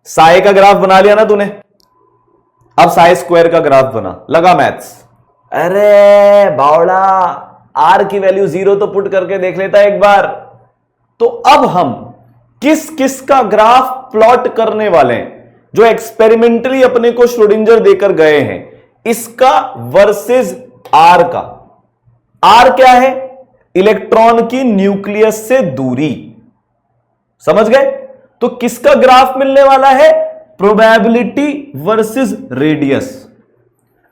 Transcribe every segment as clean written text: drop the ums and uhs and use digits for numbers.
साई का ग्राफ बना लिया ना तूने, अब साई स्क्वायर का ग्राफ बना, लगा मैथ्स। अरे बावड़ा, आर की वैल्यू 0 तो पुट करके देख लेता है एक बार। तो अब हम किस किस का ग्राफ प्लॉट करने वाले हैं, जो एक्सपेरिमेंटली अपने को श्रोडिंगर देकर गए हैं, इसका वर्सेस आर का। आर क्या है? इलेक्ट्रॉन की न्यूक्लियस से दूरी, समझ गए? तो किसका ग्राफ मिलने वाला है? Probability versus radius.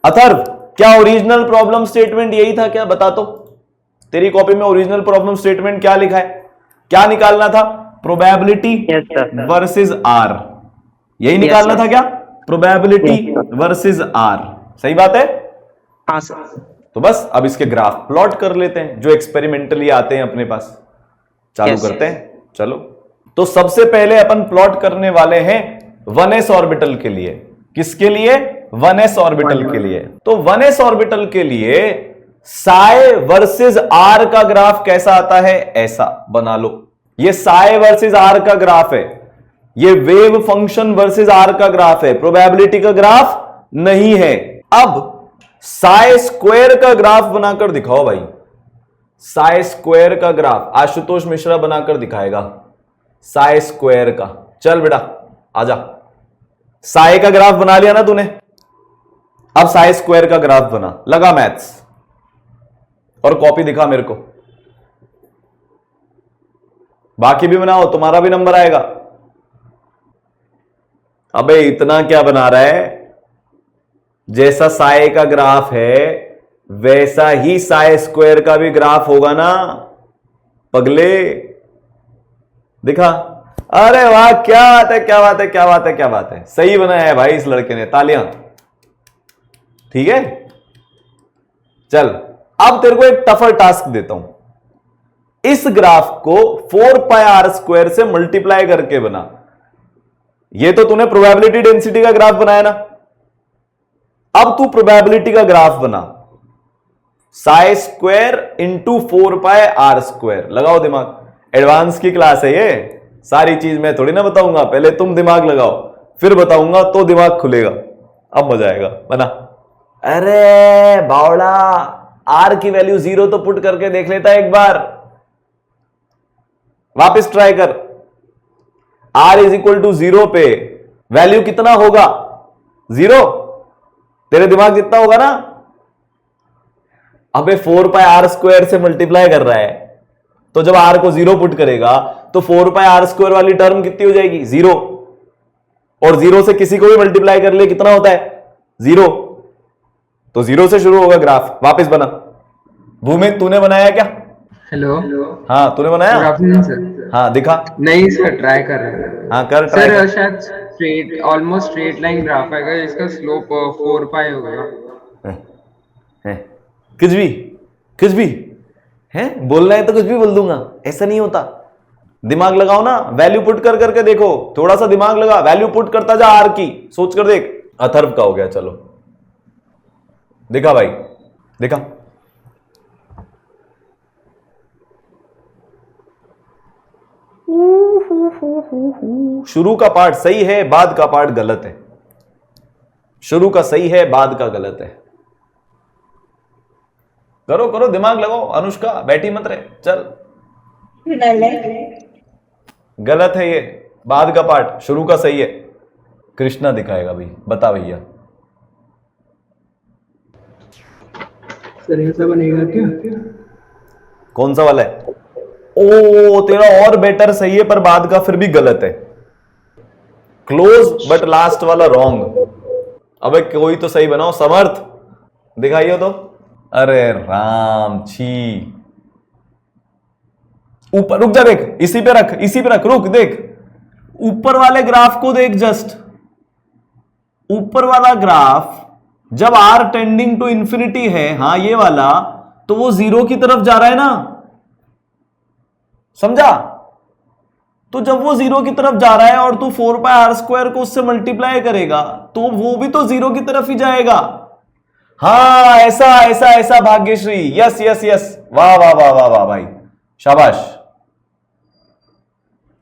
अथर्व, क्या ओरिजिनल प्रॉब्लम स्टेटमेंट यही था क्या? बता तो, तेरी कॉपी में ओरिजिनल प्रॉब्लम स्टेटमेंट क्या लिखा है? क्या निकालना था? प्रोबेबिलिटी वर्सेस आर, यही निकालना था क्या? प्रोबेबिलिटी वर्सेस आर, सही बात है? हाँ सर। तो बस अब इसके ग्राफ प्लॉट कर लेते हैं जो एक्सपेरिमेंटली आते हैं अपने पास। चालू करते हैं, चलो। तो सबसे पहले अपन प्लॉट करने वाले हैं 1s ऑर्बिटल के लिए। किसके लिए? 1s ऑर्बिटल के लिए। तो 1s ऑर्बिटल के लिए साई वर्सेस आर का ग्राफ कैसा आता है? ऐसा बना लो। ये साई वर्सेस आर का ग्राफ है, ये वेव फंक्शन वर्सेस आर का ग्राफ है, प्रोबेबिलिटी का ग्राफ नहीं है। अब साई स्क्वायर का ग्राफ बनाकर दिखाओ भाई। साई स्क्वायर का ग्राफ आशुतोष मिश्रा बनाकर दिखाएगा, साई स्क्वायर का। चल बेटा आजा, साई का ग्राफ बना लिया ना तूने, अब साई स्क्वायर का ग्राफ बना, लगा मैथ्स। और कॉपी दिखा मेरे को, बाकी भी बनाओ, तुम्हारा भी नंबर आएगा। अबे इतना क्या बना रहा है? जैसा साई का ग्राफ है वैसा ही साई स्क्वायर का भी ग्राफ होगा ना पगले। दिखा? अरे वाह, क्या बात है, क्या बात है, क्या बात है, क्या बात है, सही बनाया है भाई इस लड़के ने, तालियां। ठीक है, चल अब तेरे को एक टफर टास्क देता हूं। इस ग्राफ को 4πr² से मल्टीप्लाई करके बना। ये तो तूने प्रोबेबिलिटी डेंसिटी का ग्राफ बनाया ना, अब तू प्रोबेबिलिटी का ग्राफ बना, साई स्क्वायर इंटू 4πr²। लगाओ दिमाग, एडवांस की क्लास है ये, सारी चीज मैं थोड़ी ना बताऊंगा, पहले तुम दिमाग लगाओ फिर बताऊंगा तो दिमाग खुलेगा, अब मजा आएगा। बना। अरे बावड़ा, आर की वैल्यू 0 तो पुट करके देख लेता है एक बार, वापस ट्राई कर। r इज इक्वल टू 0 पे वैल्यू कितना होगा? 0, तेरे दिमाग जितना होगा ना। अबे 4πr² से मल्टीप्लाई कर रहा है, तो जब r को 0 पुट करेगा तो 4πr² वाली टर्म कितनी हो जाएगी? 0। और 0 से किसी को भी मल्टीप्लाई कर ले कितना होता है? 0। तो 0 से शुरू होगा ग्राफ। वापस बना। भूमिक, तूने बनाया क्या? हेलो। हाँ तूने बनाया? Good afternoon sir. हाँ दिखा। नहीं सर, ट्राई कर रहे हैं। हाँ कर ट्राई सर कर। शायद straight, almost straight line graph आएगा, इसका स्लोप 4π होगा। है कुछ भी है, बोलना है तो कुछ भी बोल दूंगा, ऐसा नहीं होता। दिमाग लगाओ ना, वैल्यू पुट कर करके देखो, थोड़ा सा दिमाग लगा, वैल्यू पुट करता जा आर की, सोच कर देख। अथर्व का हो गया, चलो दिखा भाई, दिखा। शुरू का पार्ट सही है, बाद का पार्ट गलत है। शुरू का सही है, बाद का गलत है। करो करो, दिमाग लगाओ। अनुष्का बैठी मत रहे, चल। गलत है ये, बाद का पार्ट, शुरू का सही है। कृष्णा दिखाएगा भाई, बता भैया। सर ऐसा बनेगा क्या? कौन सा वाला है? ओ तेरा और बेटर सही है, पर बाद का फिर भी गलत है। क्लोज बट लास्ट वाला रॉन्ग। अबे कोई तो सही बनाओ। समर्थ दिखाइए तो। अरे राम छी, ऊपर रुक जा, देख इसी पे रख, इसी पे रख, रुक देख ऊपर वाले ग्राफ को देख। जस्ट ऊपर वाला ग्राफ जब r टेंडिंग टू इंफिनिटी है, हाँ ये वाला, तो वो 0 की तरफ जा रहा है ना, समझा? तो जब वो 0 की तरफ जा रहा है और तू 4πr² को उससे मल्टीप्लाई करेगा तो वो भी तो 0 की तरफ ही जाएगा। हाँ ऐसा ऐसा ऐसा भाग्यश्री, यस यस यस, वाह वाह वाह वाह वाह भाई, शाबाश।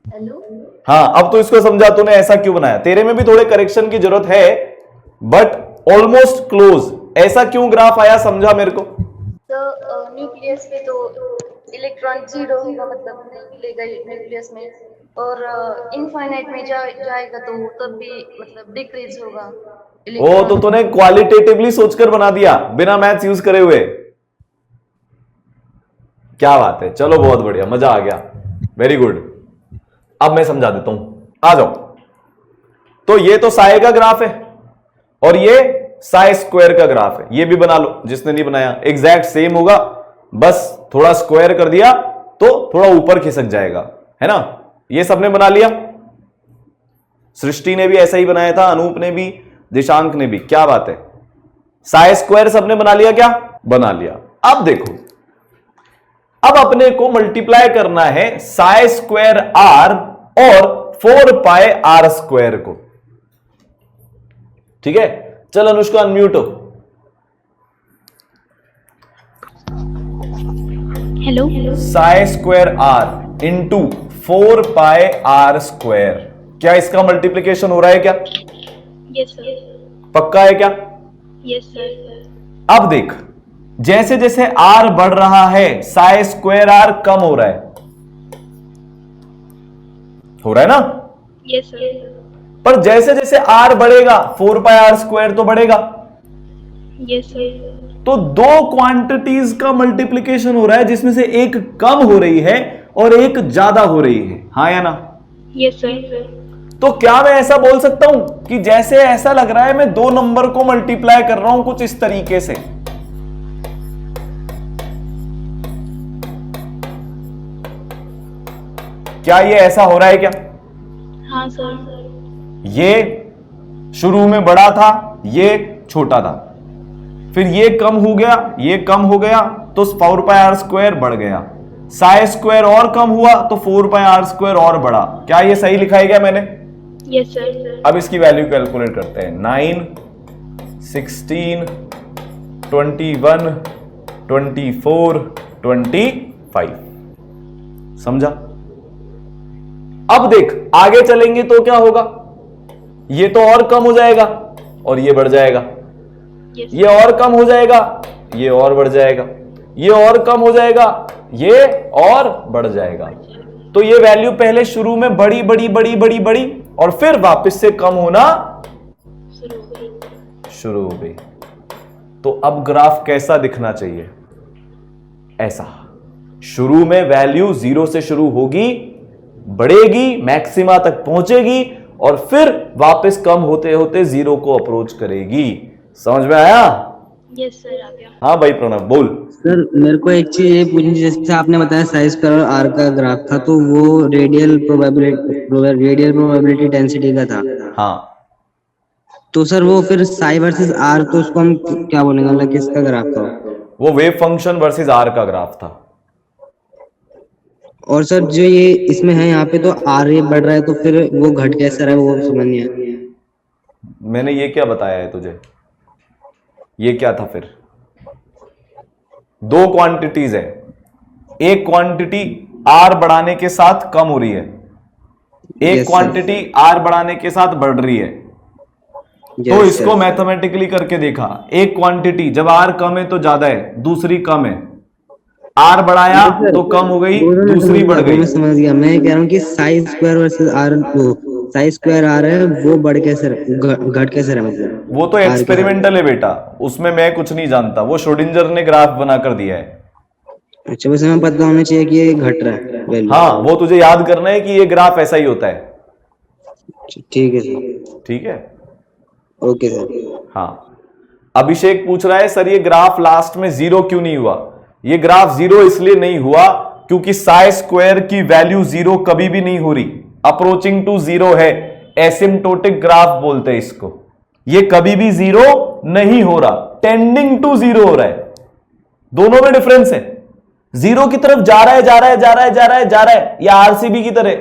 हेलो। हाँ, अब तो इसको समझा तूने ऐसा क्यों बनाया। तेरे में भी थोड़े करेक्शन की जरूरत है, बट ऑलमोस्ट क्लोज। ऐसा क्यों ग्राफ आया समझा मेरे को। तो न्यूक्लियस पे तो इलेक्ट्रॉन जीरो होगा, मतलब नहीं मिलेगा न्यूक्लियस में, और इनफाइनाइट में जाएगा तो तब भी मतलब डिक्रीज होगा ओ, इलेक्ट्रॉन। तो तूने क्वालिटेटिवली सोचकर बना दिया बिना मैथ्स यूज करे हुए। क्या बात है, चलो बहुत बढ़िया, मजा आ गया, वेरी गुड। अब मैं समझा देता हूं, आ जाओ। तो ये तो साई का ग्राफ है और ये साई स्क्वायर का ग्राफ है। ये भी बना लो जिसने नहीं बनाया, एग्जैक्ट सेम होगा, बस थोड़ा स्क्वायर कर दिया तो थोड़ा ऊपर खिसक जाएगा, है ना। ये सबने बना लिया, सृष्टि ने भी ऐसा ही बनाया था, अनूप ने भी, दिशांक ने भी। क्या बात है, साई स्क्वायर सबने बना लिया क्या, बना लिया। अब देखो, अब अपने को मल्टीप्लाई करना है साई स्क्वायर आर और 4 पाई आर स्क्वायर को। ठीक है, चल अनुष्का अनम्यूट हो। Hello. Psi square are into 4 pi are square, क्या इसका मल्टीप्लीकेशन हो रहा है क्या, यस सर। पक्का है क्या। Yes sir. अब देख, जैसे जैसे आर बढ़ रहा है साई स्क्वायर आर कम हो रहा है ना। Yes sir. पर जैसे जैसे आर बढ़ेगा 4 पाई आर स्क्वायर तो बढ़ेगा। Yes sir. तो दो क्वांटिटीज का मल्टीप्लीकेशन हो रहा है, जिसमें से एक कम हो रही है और एक ज्यादा हो रही है, हाँ या ना। Yes sir. तो क्या मैं ऐसा बोल सकता हूं कि जैसे ऐसा लग रहा है मैं दो नंबर को मल्टीप्लाई कर रहा हूं कुछ इस तरीके से, क्या ये ऐसा हो रहा है क्या। हाँ सर। ये शुरू में बड़ा था, ये छोटा था, फिर ये कम हो गया, ये कम हो गया, तो 4 पाई आर स्क्वायर बढ़ गया। साई स्क्वायर और कम हुआ तो 4 पाई आर स्क्वायर और बढ़ा। क्या ये सही लिखा है क्या मैंने। Yes sir. अब इसकी वैल्यू कैलकुलेट करते हैं। 9, 16, 21, 24, 25। समझा। अब देख आगे चलेंगे तो क्या होगा, ये तो और कम हो जाएगा और ये बढ़ जाएगा, यस ये और कम हो जाएगा, ये और बढ़ जाएगा, ये और कम हो जाएगा, ये और बढ़ जाएगा। तो ये वैल्यू पहले शुरू में बड़ी बड़ी बड़ी बड़ी बड़ी और फिर वापस से कम होना शुरू हो गई। तो अब ग्राफ कैसा दिखना चाहिए, ऐसा। शुरू में वैल्यू 0 से शुरू होगी, बढ़ेगी, मैक्सिमा तक पहुंचेगी और फिर वापस कम होते होते 0 को अप्रोच करेगी। समझ में आया। यस सर, आ गया। हाँ भाई प्रणव बोल। सर मेरे को एक चीज ये पूछनी, जैसे आपने बताया साइज का और आर का ग्राफ था, तो वो रेडियल प्रोबेबिलिटी डेंसिटी का था। हाँ, तो सर वो फिर साई वर्सेस आर, तो उसको हम क्या बोलेंगे, मतलब किसका ग्राफ था। वो वेव फंक्शन वर्सेस आर का ग्राफ था। और सर जो ये इसमें है यहाँ पे, तो आर ये बढ़ रहा है, तो फिर वो घट कैसा रहा है वो समझ नहीं आया। मैंने ये क्या बताया है तुझे, ये क्या था फिर। दो क्वांटिटीज है, एक क्वांटिटी आर बढ़ाने के साथ कम हो रही है, एक Yes, क्वांटिटी आर बढ़ाने के साथ बढ़ रही है। तो Yes, इसको sir. मैथमेटिकली करके देखा, एक क्वांटिटी जब आर कम है तो ज्यादा है, दूसरी कम है, आर बढ़ाया तो कम हो गई, दूसरी बढ़ गई। मैं समझ गया। मैं कह रहा हूँ कि psi square versus R, psi square आ रहा है वो बढ़ कैसे घट कैसे रहा, मतलब वो तो R के एक्सपेरिमेंटल है बेटा, उसमें मैं कुछ नहीं जानता, वो श्रोडिंगर ने ग्राफ बना कर दिया है। साथ। अच्छा, बस हमें पता होना चाहिए कि ये घट रहा है वैल्यू। हाँ, वो तुझे याद करना है कि ये ग्राफ ऐसा ही होता है। ठीक है सर। ठीक है, ओके सर। हाँ। अभिषेक पूछ रहा है सर ये ग्राफ लास्ट में 0 क्यों नहीं हुआ। ये ग्राफ 0 इसलिए नहीं हुआ क्योंकि साई स्क्वायर की वैल्यू 0 कभी भी नहीं हो रही, अप्रोचिंग टू 0 है, एसिम्प्टोटिक ग्राफ बोलते हैं इसको। ये कभी भी 0 नहीं हो रहा, टेंडिंग टू 0 हो रहा है। दोनों में डिफरेंस है, 0 की तरफ जा रहा है, जा रहा है, जा रहा है, जा रहा है, जा रहा है, या आरसीबी की तरह।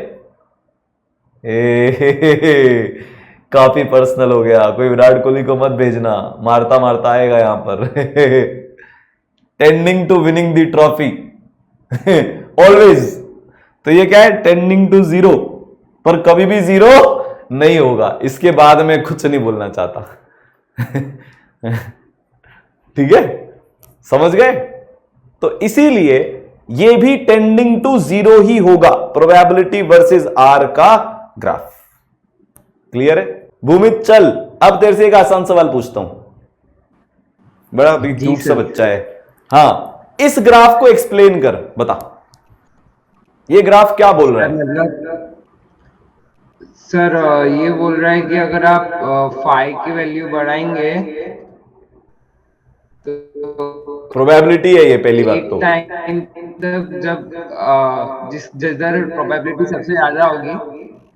काफी पर्सनल हो गया, कोई विराट कोहली को मत भेजना, मारता मारता आएगा यहां पर। Tending to winning the trophy always. तो ये क्या है, टेंडिंग टू 0, पर कभी भी 0 नहीं होगा। इसके बाद में कुछ नहीं बोलना चाहता। ठीक है, समझ गए? तो इसीलिए ये भी टेंडिंग टू 0 ही होगा, प्रोबेबिलिटी वर्सेस आर का ग्राफ। क्लियर है? भूमित, चल अब तेरे से एक आसान सवाल पूछता हूं, बड़ा भी क्यूट सा बच्चा है। हाँ, इस ग्राफ को एक्सप्लेन कर, बता ये ग्राफ क्या बोल रहा है? मतलब सर ये बोल रहा है कि अगर आप फाई की वैल्यू बढ़ाएंगे तो प्रोबेबिलिटी है ये, पहली बात तो। टाइम तक जब जिधर प्रोबेबिलिटी सबसे ज्यादा होगी,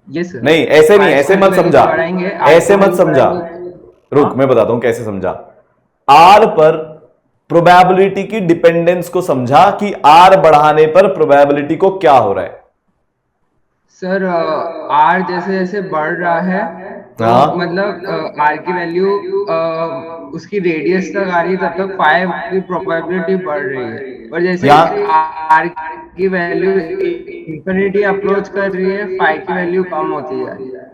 ये सर नहीं, ऐसे नहीं, ऐसे मत समझा, बढ़ाएंगे, ऐसे मत समझा। रुक, मैं बताता हूं कैसे समझा। आर पर प्रोबेबिलिटी की डिपेंडेंस को समझा कि आर बढ़ाने पर प्रोबेबिलिटी को क्या हो रहा है। सर आर जैसे जैसे बढ़ रहा है तो हाँ। मतलब आर की वैल्यू उसकी रेडियस तक आ रही है, तब तक 5 की प्रोबेबिलिटी बढ़ रही है। और जैसे आर की वैल्यू इंफिनिटी अप्रोच कर रही है, 5 की वैल्यू कम होती जा रही है।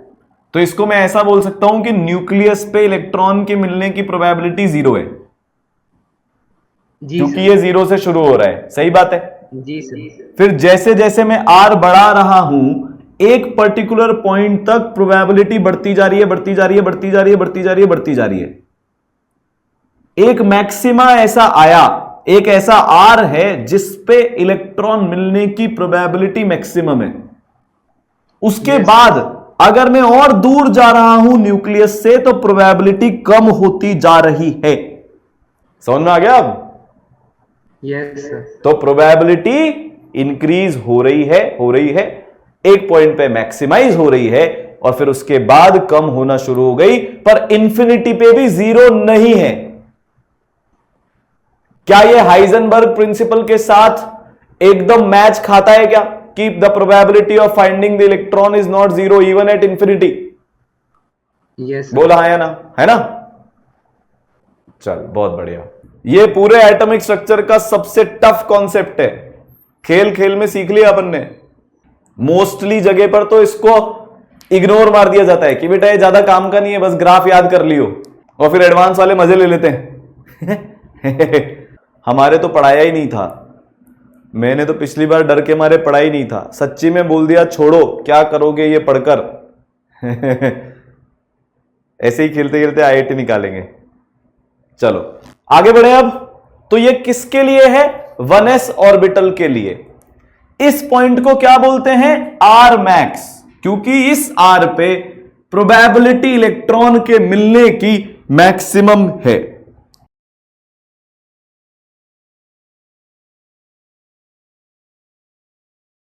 तो इसको मैं ऐसा बोल सकता हूं कि न्यूक्लियस पे इलेक्ट्रॉन के मिलने की प्रोबेबिलिटी 0 है, जी क्योंकि ये 0 से शुरू हो रहा है। सही बात है? जी सर। फिर जैसे जैसे मैं आर बढ़ा रहा हूं, एक पर्टिकुलर पॉइंट तक प्रोबेबिलिटी बढ़ती जा रही है, बढ़ती जा रही है, बढ़ती जा रही है, बढ़ती जा रही है, बढ़ती जा रही है। एक मैक्सिमा ऐसा आया, एक ऐसा आर है जिस पे इलेक्ट्रॉन मिलने की प्रोबेबिलिटी मैक्सिमम है। उसके बाद अगर मैं और दूर जा रहा हूं न्यूक्लियस से तो प्रोबेबिलिटी कम होती जा रही है। समझ में आ गया अब? Yes sir. तो प्रोबेबिलिटी इंक्रीज हो रही है, एक पॉइंट पे मैक्सिमाइज हो रही है और फिर उसके बाद कम होना शुरू हो गई, पर इंफिनिटी पे भी 0 नहीं है। क्या यह हाइजेनबर्ग प्रिंसिपल के साथ एकदम मैच खाता है क्या कि the probability of finding the electron is not 0 even at infinity? Yes बोला है ना, है ना? चल, बहुत बढ़िया। ये पूरे एटॉमिक स्ट्रक्चर का सबसे टफ कॉन्सेप्ट है, खेल खेल में सीख लिया अपन ने। मोस्टली जगह पर तो इसको इग्नोर मार दिया जाता है कि बेटा ये ज्यादा काम का नहीं है, बस ग्राफ याद कर लियो, और फिर एडवांस वाले मजे ले लेते हैं। हमारे तो पढ़ाया ही नहीं था, मैंने तो पिछली बार डर के मारे पढ़ा ही नहीं था। सच्ची में बोल दिया छोड़ो, क्या करोगे ये पढ़कर। ऐसे ही खेलते खेलते IIT निकालेंगे। चलो आगे बढ़े अब। तो ये किसके लिए है? 1s ऑर्बिटल के लिए। इस पॉइंट को क्या बोलते हैं? R मैक्स, क्योंकि इस R पे प्रोबेबिलिटी इलेक्ट्रॉन के मिलने की मैक्सिमम है।